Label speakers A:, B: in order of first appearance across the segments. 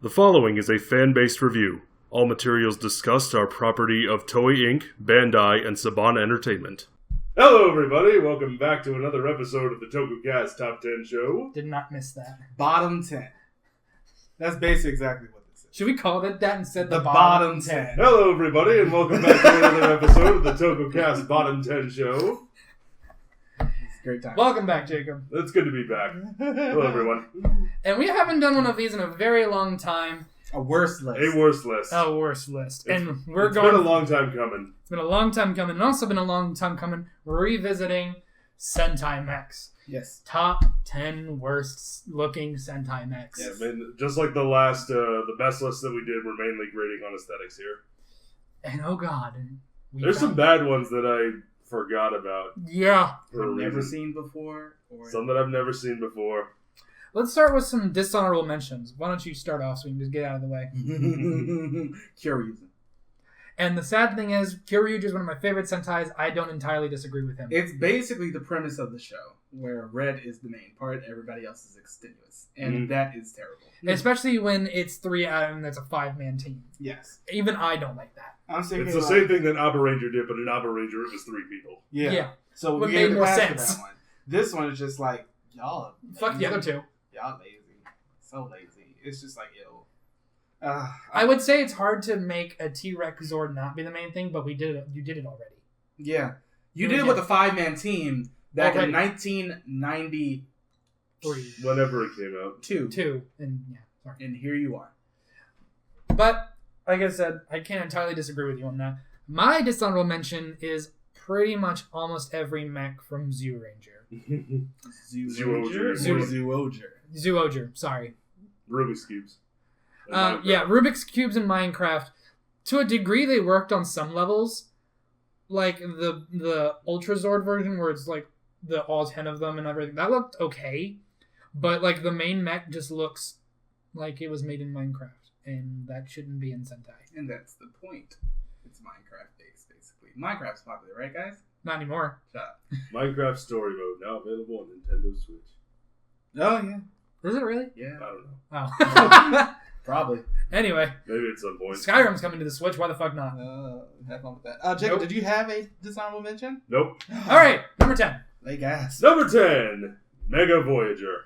A: The following is a fan-based review. All materials discussed are property of Toei Inc., Bandai, and Saban Entertainment. Hello, everybody. Welcome back to another episode of the Tokucast Top 10 Show.
B: Did not miss that.
C: Bottom 10. That's basically exactly what this is.
B: Should we call it that instead
C: The
B: of
C: bottom 10.
A: Hello, everybody, and welcome back to another episode of the Tokucast Bottom 10 Show.
C: It's a great time.
B: Welcome back, Jacob.
A: It's good to be back. Hello, everyone.
B: And we haven't done one of these in a very long time.
C: A worse list.
A: A worse list.
B: A worst list.
A: It's
B: It's been
A: a long time coming.
B: It's been a long time coming. And also been a long time coming revisiting Sentai Mechs.
C: Yes.
B: Top 10 worst looking Sentai Mechs.
A: Yes. I mean, just like the last, the best list that we did, we're mainly grading on aesthetics here.
B: And oh god.
A: There's some bad ones that I forgot about.
B: Yeah.
A: For a
C: Never
A: reason.
C: seen before. Or...
A: Some that I've never seen before.
B: Let's start with some dishonorable mentions. Why don't you start off so we can just get out of the way?
C: Kyurenoh.
B: And the sad thing is, Kyurenoh is one of my favorite Sentais. I don't entirely disagree with him.
C: It's basically the premise of the show, where red is the main part, everybody else is extenuous. And that is terrible.
B: Especially when it's 3 out and it's a 5-man team.
C: Yes.
B: Even I don't like that.
C: I'm saying
A: It's the same thing that Abba Ranger did, but in Abba Ranger it was 3 people.
C: Yeah. So
B: What
C: we
B: made
C: gave
B: more
C: more sense.
B: sense.
C: That one. This one is just like, y'all.
B: Fuck the other two.
C: Y'all lazy. So lazy. It's just like, yo.
B: I would say it's hard to make a T-Rex Zord not be the main thing, but we did it. You did it already.
C: Yeah. You did it with a 5-man team back in
B: Already.
C: 1993.
A: Whenever it came out.
B: Two. And yeah, sorry.
C: And here you are.
B: But, like I said, I can't entirely disagree with you on that. My dishonorable mention is pretty much almost every mech from Zyuranger.
A: Zooager.
B: Zooager, sorry.
A: Rubik's Cubes.
B: Yeah, Rubik's Cubes in Minecraft. To a degree, they worked on some levels. Like the Ultra Zord version, where it's like all 10 of them and everything. That looked okay. But like the main mech just looks like it was made in Minecraft. And that shouldn't be in Sentai.
C: And that's the point. It's Minecraft based, basically. Minecraft's popular, right, guys?
B: Not anymore.
C: Shut up.
A: Minecraft Story Mode, now available on Nintendo Switch.
C: Oh, yeah.
B: Is it really?
C: Yeah.
A: I don't know.
B: Oh.
C: Probably.
B: Anyway.
A: Maybe at some point.
B: Skyrim's coming to the Switch. Why the fuck not?
C: Have fun with that. Jacob,
B: Nope.
C: did you have a dishonorable mention?
A: Nope.
B: Alright, number 10.
C: Like ass.
A: Number 10, Mega Voyager.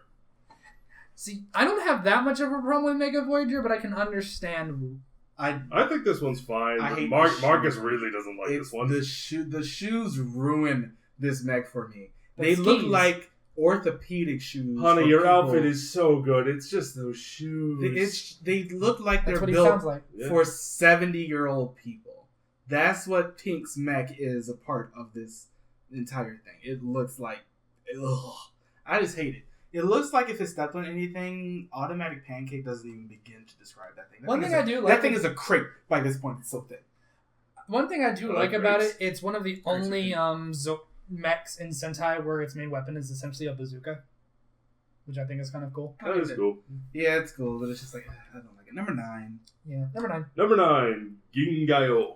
B: See, I don't have that much of a problem with Mega Voyager, but I can understand.
A: I think this one's fine.
C: I
A: But
C: hate
A: Marcus
C: the shoes.
A: really doesn't like this one.
C: The shoes ruin this mech for me.
B: The
C: They look
B: skis.
C: like orthopedic shoes.
A: Honey,
C: for
A: your
C: people.
A: outfit is so good. It's just those shoes.
C: They look like
B: That's
C: they're
B: what he
C: built
B: sounds like.
A: Yeah.
C: for 70-year-old people. That's what Pink's mech is a part of this entire thing. It looks like, ugh. I just hate it. It looks like if it stepped on anything, Automatic Pancake doesn't even begin to describe that thing.
B: One thing I do like
C: that thing is a crepe by this point. It's so thin.
B: One thing I do
A: I
B: like
A: like
B: about
A: grapes.
B: it, it's one of the
C: Grapes are
B: only
C: good.
B: mechs in Sentai where its main weapon is essentially a bazooka, which I think is kind of cool.
A: That is cool.
C: Yeah, it's cool, but it's just like, I don't like it. Number 9.
B: Yeah, number 9.
A: Number 9, Gingai.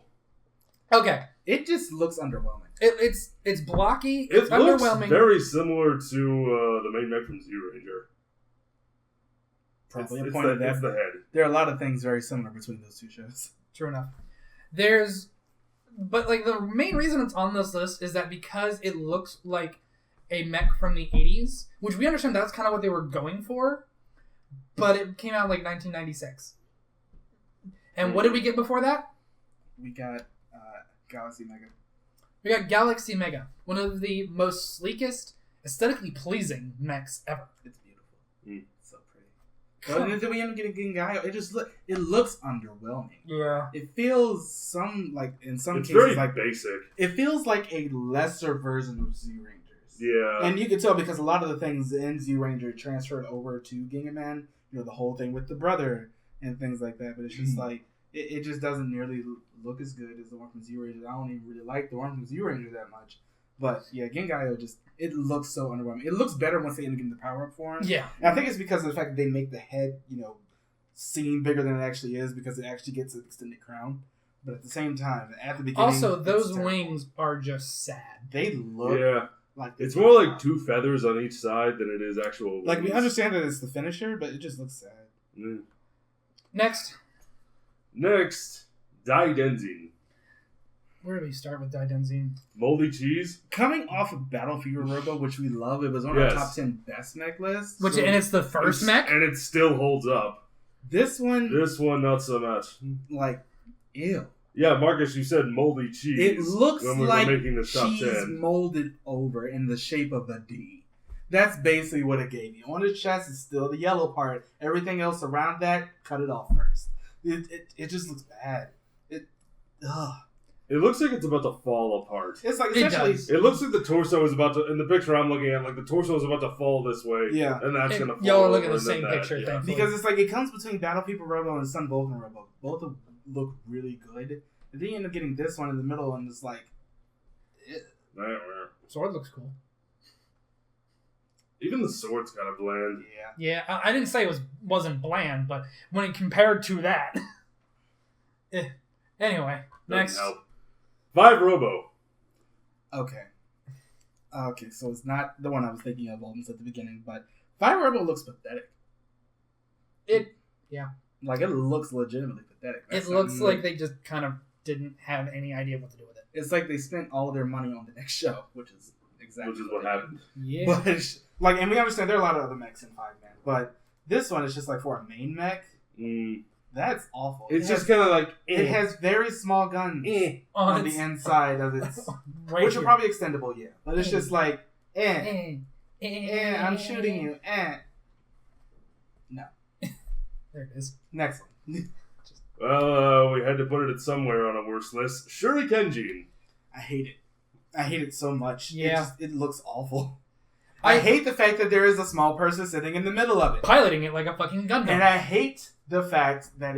B: Okay,
C: It just looks underwhelming.
B: it's blocky.
A: It
B: It's
A: looks
B: underwhelming.
A: very similar to the main mech from Zyuranger.
C: Probably
A: It's
C: a point of that.
A: it's the head.
C: There are a lot of things very similar between those two shows.
B: True enough. But like the main reason it's on this list is that because it looks like a mech from the 80s, which we understand that's kind of what they were going for, but it came out in like 1996. And what did we get before that?
C: We got Galaxy Mega.
B: We got Galaxy Mega, one of the most sleekest, aesthetically pleasing mechs ever.
C: It's beautiful.
A: Mm.
C: So pretty. But then we end up getting Gingai. It looks underwhelming.
B: Yeah.
C: It feels in some
A: It's
C: cases
A: very
C: like
A: basic.
C: it feels like a lesser version of Z Rangers.
A: Yeah.
C: And you can tell because a lot of the things in Z Ranger transferred over to Ginga Man. You know, the whole thing with the brother and things like that. But it's just like it just doesn't nearly look as good as the one from Z Ranger. I don't even really like the one from Z Ranger that much. But yeah, GenGaiOh it looks so underwhelming. It looks better once they end up getting the power up for him.
B: Yeah.
C: And I think it's because of the fact that they make the head, seem bigger than it actually is because it actually gets an extended crown. But at the same time, at the beginning,
B: Also,
C: it's
B: those
C: terrible.
B: wings are just sad.
C: They look
A: Yeah.
C: like
A: It's more like 2 feathers on each side than it is actual
C: Like, we
A: wings.
C: understand that it's the finisher, but it just looks sad.
A: Mm.
B: Next.
A: Denzine.
B: Where do we start with Denzine?
A: Moldy cheese.
C: Coming off of Battle Fever Robo, which we love, it was on our top 10 best mech list.
B: And it's the first mech?
A: And it still holds up.
C: This one,
A: not so much.
C: Like, ew.
A: Yeah, Marcus, you said moldy cheese.
C: It looks
A: when we
C: like
A: were making this top
C: cheese
A: 10.
C: molded over in the shape of a D. That's basically what it gave you. On the chest is still the yellow part. Everything else around that, cut it off first. It just looks bad.
A: It looks like it's about to fall apart.
C: It's like essentially.
A: It looks like the torso is about to. In the picture I'm looking at, like the torso is about to fall this way.
C: Yeah,
A: and that's gonna fall.
B: Y'all are looking
A: over
B: at the same
A: and then
B: picture, thankfully.
C: Because it's like it comes between Battle Fever Robo and Sun Vulcan Robo. Both of them look really good. And then you end up getting this one in the middle, and it's like.
B: Sword looks cool.
A: Even the sword's kind of bland.
B: Yeah, I didn't say it wasn't bland, but when compared to that. Anyway, next.
A: Help. 5 Robo.
C: Okay, so it's not the one I was thinking of almost at the beginning, but 5 Robo looks pathetic. Like, it looks legitimately pathetic.
B: It looks like they just kind of didn't have any idea what to do with it.
C: It's like they spent all their money on the next show, which is what
A: happened.
B: Yeah.
C: But, and we understand there are a lot of other mechs in 5-man, but this one is just like for a main mech. That's awful.
A: It's just kind of like...
C: It has very small guns on the inside of its... which are probably extendable, yeah. But it's just like, I'm shooting you, No.
B: There it is.
C: Next one.
A: Well, we had to put it somewhere on a worse list. Shurikenjin.
C: I hate it. I hate it so much.
B: Yeah.
C: It looks awful. I hate the fact that there is a small person sitting in the middle of it.
B: Piloting it like a fucking Gundam.
C: And I hate the fact that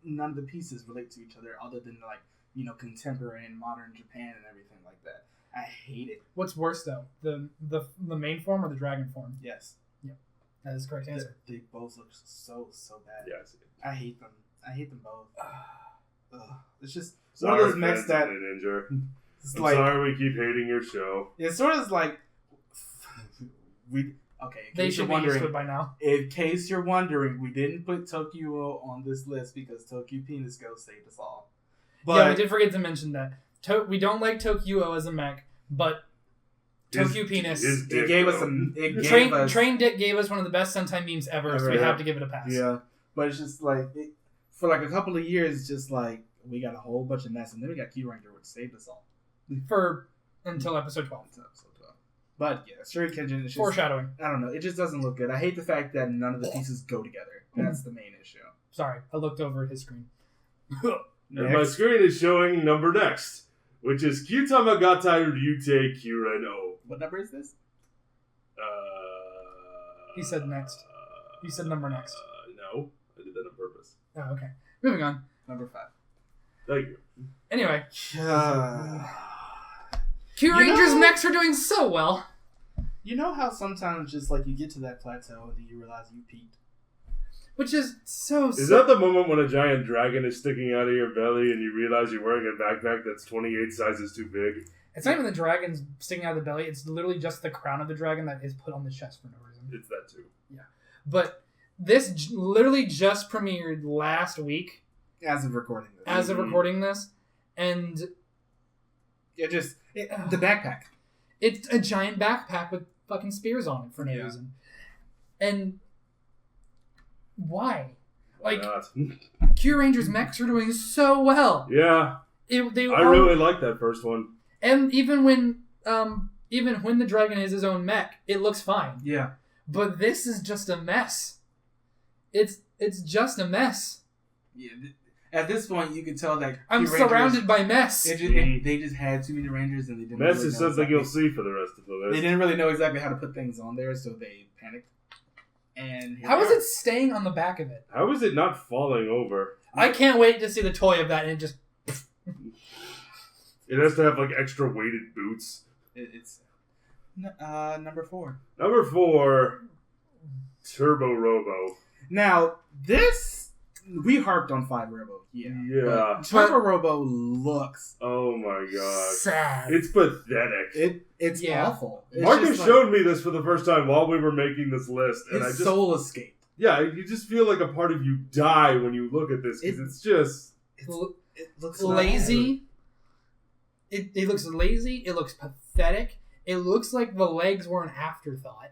C: none of the pieces relate to each other other than, like, contemporary and modern Japan and everything like that. I hate it.
B: What's worse, though? The main form or the dragon form?
C: Yes.
B: Yep. That is the correct answer.
C: They both look so bad.
A: Yes.
C: I hate them. I hate them both. It's just
A: one
C: of those mechs that...
A: I'm sorry we keep hating your show.
C: It's sort of like...
B: They should be used to it by now.
C: In case you're wondering, we didn't put TokuOh on this list because Tokyo Penis Ghost saved us all. But
B: yeah, we did forget to mention that. We don't like TokuOh as a mech, but Tokyo Penis...
C: It gave us a...
B: Train Dick gave us one of the best Sentai memes ever, so we have to give it a pass.
C: Yeah, but it's just like... for like a couple of years, it's just like, we got a whole bunch of mess, and then we got Kyurenoh, which saved us all.
B: Until episode 12.
C: But yeah, Shurikenjin is just...
B: Foreshadowing.
C: I don't know, it just doesn't look good. I hate the fact that none of the pieces go together. That's the main issue.
B: Sorry, I looked over at his screen.
A: And my screen is showing number next, which is Kyutamagatai Ryute Kyurenoh.
C: What number is this?
B: He said next. You said number next.
A: No, I did that on purpose.
B: Oh, okay. Moving on.
C: Number 5.
A: Thank you.
B: Anyway. Q-Rangers mechs are doing so well.
C: You know how sometimes just like you get to that plateau and then you realize you peaked?
B: Which is so...
A: Is that the moment when a giant dragon is sticking out of your belly and you realize you're wearing a backpack that's 28 sizes too big?
B: It's not even the dragon's sticking out of the belly. It's literally just the crown of the dragon that is put on the chest for no reason.
A: It's that too.
B: Yeah. But this literally just premiered last week.
C: As of recording this. And... the backpack.
B: It's a giant backpack with fucking spears on it for no reason. And... why?
A: Why not?
B: Q-Rangers mechs are doing so well.
A: Yeah. I really like that first one.
B: And even when the dragon is his own mech, it looks fine.
C: Yeah.
B: But this is just a mess. It's just a mess.
C: Yeah. At this point, you can tell that
B: I'm surrounded by mess.
C: They just had too many Rangers, and they didn't.
A: Mess is something you'll see for the rest of the list.
C: They didn't really know exactly how to put things on there, so they panicked. And
B: how is it staying on the back of it?
A: How is it not falling over?
B: I can't wait to see the toy of that, and it just.
A: It has to have like extra weighted boots.
C: It's number 4.
A: Number 4, Turbo Robo.
C: Now this. We harped on 5 Robo,
A: yeah.
C: Turbo Robo looks...
A: oh my god.
B: Sad.
A: It's pathetic.
C: It's awful.
A: Marcus showed me this for the first time while we were making this list. And
C: his soul escaped.
A: Yeah, you just feel like a part of you die when you look at this because
C: it looks
B: lazy. It looks lazy. It looks pathetic. It looks like the legs were an afterthought.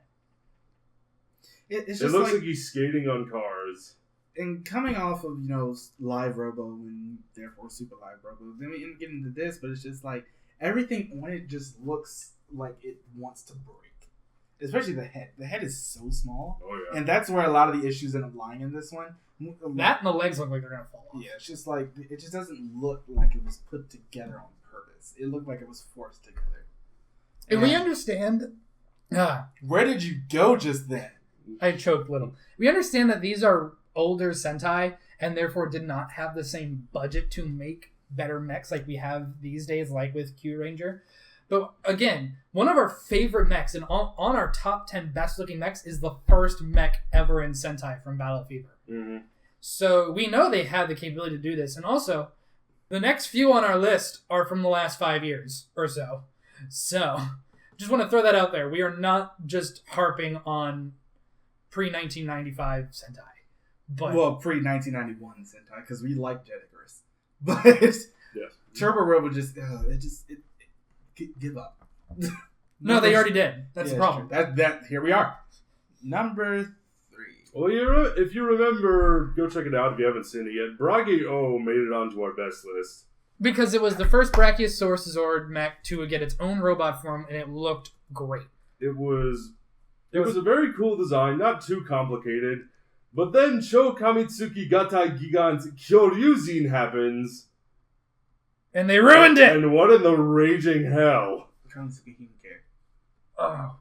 C: It looks
A: like he's skating on cars.
C: And coming off of, live Robo and therefore Super Live Robo, then we get into this, but it's just like everything on it just looks like it wants to break. Especially the head. The head is so small.
A: Oh, yeah.
C: And that's where a lot of the issues end up lying in this one.
B: That and the legs look like they're going to fall off.
C: Yeah, it's just like, it just doesn't look like it was put together on purpose. It looked like it was forced together.
B: And we understand...
C: Where did you go just then?
B: I choked a little. We understand that these are older Sentai and therefore did not have the same budget to make better mechs like we have these days, like with Kyuranger. But again, one of our favorite mechs and on our top 10 best looking mechs is the first mech ever in Sentai from Battle Fever.
A: Mm-hmm.
B: So we know they have the capability to do this. And also, the next few on our list are from the last 5 years or so. So, just want to throw that out there. We are not just harping on pre-1995 Sentai. But
C: pre-1991 Sentai, because we like Jet Icarus. But
A: yes.
C: Turbo Robo just give up.
B: No, they already did. That's the problem.
C: That here we are. Number 3.
A: Well, if you remember, go check it out if you haven't seen it yet. BragiOh made it onto our best list.
B: Because it was the first Brachiosaurus Zord mech to get its own robot form, and it looked great.
A: It was a very cool design, not too complicated. But then Cho Kamitsuki Gatai Gigant Kyoryuzin happens.
B: And they ruined it!
A: And what in the raging hell?
B: Oh, God.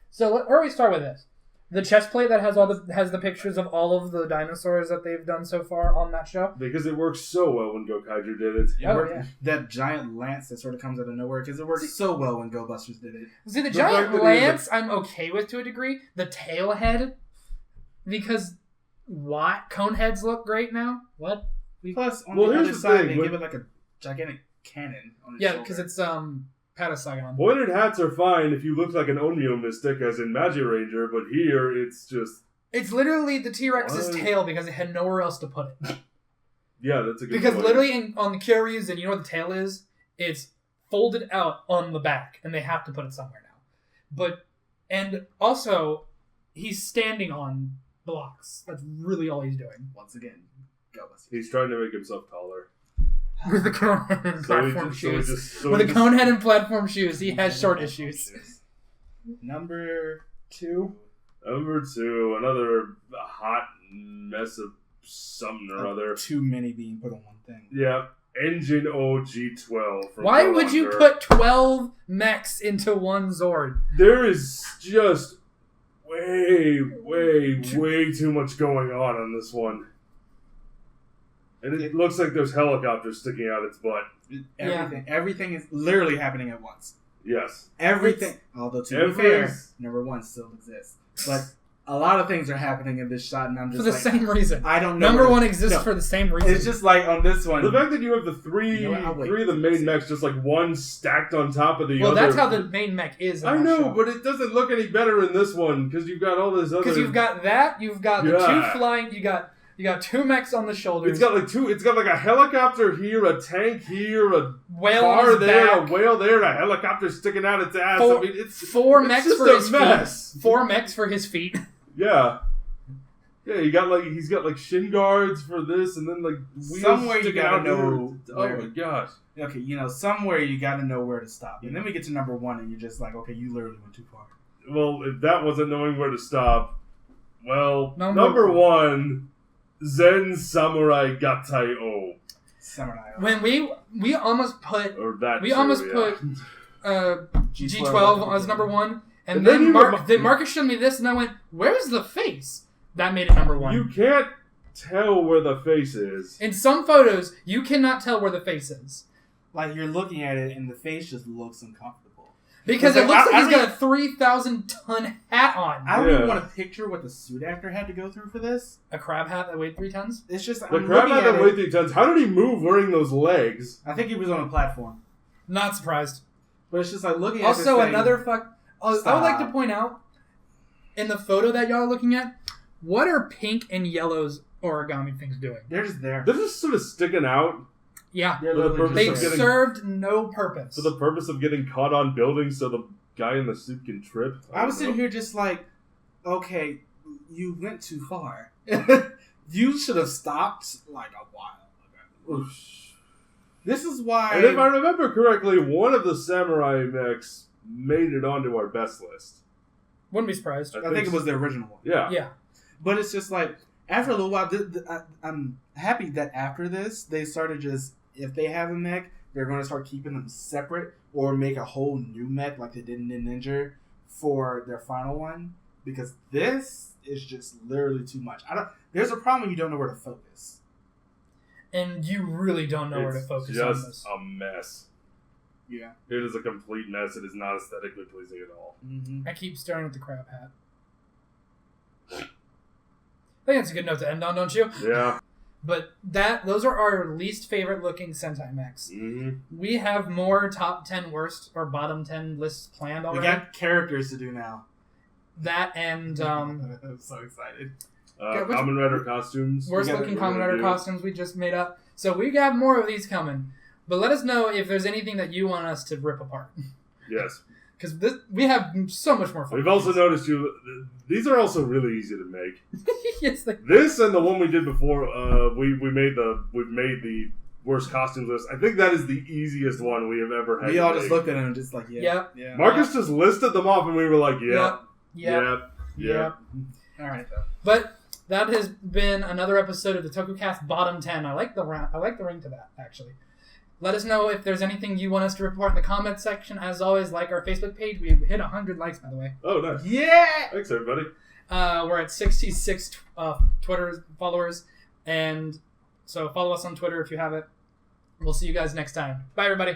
B: So, where do we start with this? The chest plate that has the pictures of all of the dinosaurs that they've done so far on that show.
A: Because it works so well when Gokaiger did it.
B: Yeah.
C: That giant lance that sort of comes out of nowhere, because it worked so well when Go Busters did it.
B: See, the giant lance, I'm okay with to a degree. The tail head, because what? Cone heads look great now? What?
C: Plus, on the other side, they give it like a gigantic cannon on its shoulder.
B: Because it's Patasagon.
A: Pointed hats are fine if you look like an Onmyo Mystic, as in Magiranger, but here it's just...
B: It's literally the T-Rex's tail because it had nowhere else to put it.
A: Yeah, that's a good
B: Because
A: point.
B: literally on the Kyoryuzen, you know what the tail is? It's folded out on the back, and they have to put it somewhere now. And also, he's standing on blocks. That's really all he's doing.
C: Once again, Go Busters.
A: He's trying to make himself taller.
B: With the cone head and platform shoes. With the
A: the
B: cone head and platform shoes, he has short issues.
C: Number 2.
A: Another hot mess of something or other.
C: Too many being put on one thing.
A: Yeah, EngineOh G12.
B: Why would you put 12 mechs into one Zord?
A: There is just way too much going on this one. And it looks like there's helicopters sticking out its butt.
C: Everything is literally happening at once.
A: Yes.
C: Everything. Although, to be fair, number 1 still exists. But a lot of things are happening in this shot, and I'm just
B: for the same reason.
C: I don't know.
B: Number 1 exists for the same reason.
C: It's just like on this one.
A: The fact that you have the three of the main mechs just like one stacked on top of the other.
B: Well, that's how the main mech is.
A: I know, but it doesn't look any better in this one because you've got all this other.
B: Because you've got that, you've got the 2 flying, you got 2 mechs on the shoulders.
A: It's got like 2. It's got like a helicopter here, a tank here, a
B: whale
A: car there,
B: back.
A: a whale there, and a helicopter sticking out its ass. I mean, it's
B: 4 mechs
A: just
B: for
A: a
B: his
A: mess.
B: feet. 4 mechs for his feet.
A: Yeah. Yeah, he's got like shin guards for this, and then like wheels
C: somewhere you
A: sticking
C: gotta
A: out
C: know.
A: Oh my gosh.
C: Okay, somewhere you gotta know where to stop, and then we get to number 1, and you're just like, okay, you literally went too far.
A: Well, if that wasn't knowing where to stop, well,
B: number
A: 1, Zen Samurai GataiOh.
C: Samurai.
B: When we almost put G12 as number 1, and then Marcus showed me this, and I went, "Where's the face?" That made it number 1.
A: You can't tell where the face is.
B: In some photos, you cannot tell where the face is.
C: Like, you're looking at it, and the face just looks uncomfortable.
B: Because it looks like he's got a 3,000-ton hat on.
C: I don't even want to picture what the suit actor had to go through for this.
B: A crab hat that weighed 3 tons?
C: It's just...
A: The crab hat that weighed 3 tons. How did he move wearing those legs?
C: I think he was on a platform.
B: Not surprised.
C: But it's just like looking at
B: also,
C: this thing,
B: I would like to point out, in the photo that y'all are looking at, What are pink and yellow's origami things doing?
C: They're just there.
A: They're just sort of sticking out.
B: Yeah.
C: They're
A: For the
C: literally
A: purpose
B: They
A: of
C: just there.
B: served no purpose.
A: For the purpose of getting caught on buildings so the guy in the suit can trip.
C: I was
A: don't
C: sitting
A: know.
C: here just like, okay, you went too far. You should have stopped like a while ago. This is why.
A: And if I remember correctly, one of the samurai mechs made it onto our best list.
B: Wouldn't be surprised.
C: I think it was the original one.
A: Yeah.
B: Yeah.
C: But it's just like, after a little while, I'm happy that after this, they started just, if they have a mech, they're going to start keeping them separate or make a whole new mech like they did in Ninja for their final one. Because this is just literally too much. There's a problem when you don't know where to focus.
B: And you really don't know where to focus on
A: It's
B: this.
A: just a mess.
C: Yeah.
A: It is a complete mess. It is not aesthetically pleasing at all.
C: Mm-hmm.
B: I keep staring at the crab hat. I think that's a good note to end on, don't you?
A: Yeah.
B: But those are our least favorite looking Sentai mechs.
A: Mm-hmm.
B: We have more top 10 worst or bottom 10 lists planned
C: We
B: already.
C: got characters to do now.
B: That and
C: I'm so excited.
B: which-
A: Common Rider costumes.
B: worst
C: We got-
B: looking
C: we're
B: Kamen
A: gonna
B: Rider
A: do.
B: costumes we just made up. So we got more of these coming. But let us know if there's anything that you want us to rip apart.
A: Yes.
B: Because we have so much more fun.
A: We've also noticed these are also really easy to make.
B: Yes,
A: This and the one we did before, we've made the worst costumes list. I think that is the easiest one we have ever had.
C: We
A: to
C: all
A: make.
C: just looked at him and just like, yeah.
B: Yep.
A: Marcus just listed them off, and we were like,
B: Yep.
A: yep.
C: All right, though.
B: But that has been another episode of the Tokucast Bottom 10. I like the ring to that, actually. Let us know if there's anything you want us to report in the comments section. As always, like our Facebook page. We hit 100 likes, by the way.
A: Oh, nice.
C: Yeah!
A: Thanks, everybody.
B: We're at 66 Twitter followers. And so follow us on Twitter if you have it. We'll see you guys next time. Bye, everybody.